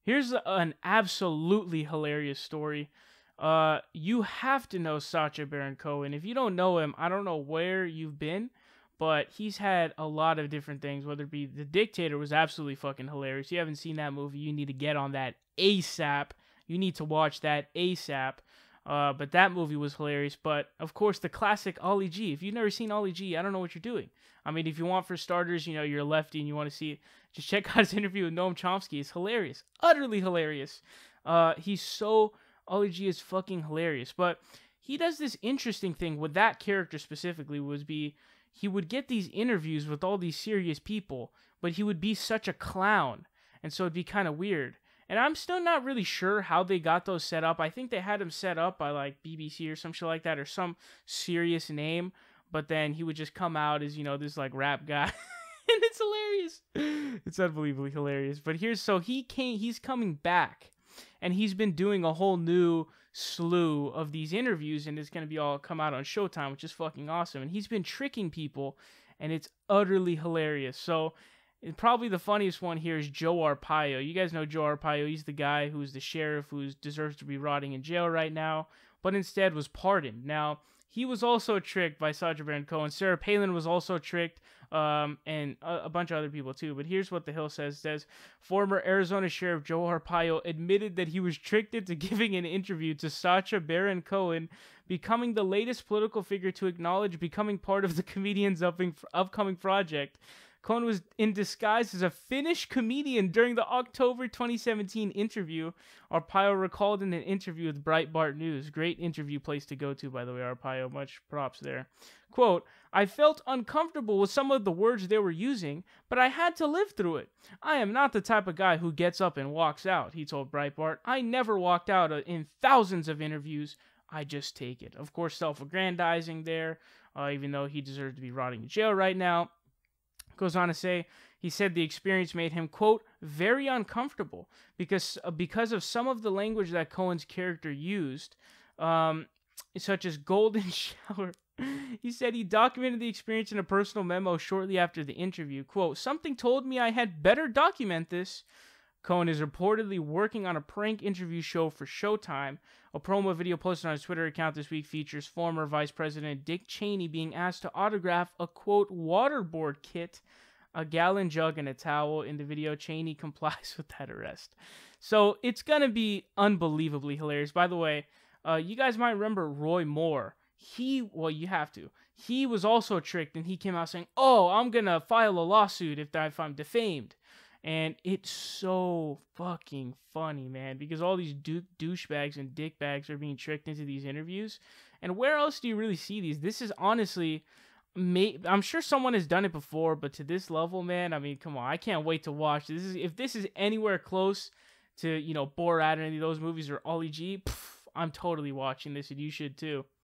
Here's an absolutely hilarious story. You have to know Sacha Baron Cohen. If you don't know him, I don't know where you've been, but he's had a lot of different things, whether it be The Dictator was absolutely fucking hilarious. If you haven't seen that movie, you need to get on that ASAP. You need to watch that ASAP. But that movie was hilarious. But, of course, the classic Ollie G. If you've never seen Ollie G, I don't know what you're doing. I mean, if you want, for starters, you're a lefty and you want to see it, just check out his interview with Noam Chomsky. It's hilarious. Utterly hilarious. Ollie G is fucking hilarious. But he does this interesting thing with that character specifically he would get these interviews with all these serious people, but he would be such a clown. And so it'd be kind of weird. And I'm still not really sure how they got those set up. I think they had him set up by like BBC or some shit like that, or some serious name. But then he would just come out as, this like rap guy. And it's hilarious. It's unbelievably hilarious. But he's coming back. And he's been doing a whole new slew of these interviews. And it's going to be all come out on Showtime, which is fucking awesome. And he's been tricking people. And it's utterly hilarious. So probably the funniest one here is Joe Arpaio. You guys know Joe Arpaio. He's the guy who's the sheriff who deserves to be rotting in jail right now, but instead was pardoned. Now, he was also tricked by Sacha Baron Cohen. Sarah Palin was also tricked, and a bunch of other people too. But here's what The Hill says. It says, former Arizona Sheriff Joe Arpaio admitted that he was tricked into giving an interview to Sacha Baron Cohen, becoming the latest political figure to acknowledge becoming part of the comedian's upcoming project. Cohen was in disguise as a Finnish comedian during the October 2017 interview. Arpaio recalled in an interview with Breitbart News. Great interview place to go to, by the way, Arpaio. Much props there. Quote, I felt uncomfortable with some of the words they were using, but I had to live through it. I am not the type of guy who gets up and walks out, he told Breitbart. I never walked out in thousands of interviews. I just take it. Of course, self-aggrandizing there, even though he deserves to be rotting in jail right now. Goes on to say, he said the experience made him, quote, very uncomfortable because of some of the language that Cohen's character used, such as golden shower. He said he documented the experience in a personal memo shortly after the interview. Quote, something told me I had better document this. Cohen is reportedly working on a prank interview show for Showtime. A promo video posted on his Twitter account this week features former Vice President Dick Cheney being asked to autograph a, quote, waterboard kit, a gallon jug, and a towel. In the video, Cheney complies with that arrest. So it's going to be unbelievably hilarious. By the way, you guys might remember Roy Moore. You have to. He was also tricked, and he came out saying, oh, I'm going to file a lawsuit if I'm defamed. And it's so fucking funny, man, because all these douchebags and dickbags are being tricked into these interviews. And where else do you really see these? This is honestly, I'm sure someone has done it before, but to this level, man, I mean, come on, I can't wait to watch this. If this is anywhere close to, Borat or any of those movies or Ollie G, I'm totally watching this, and you should too.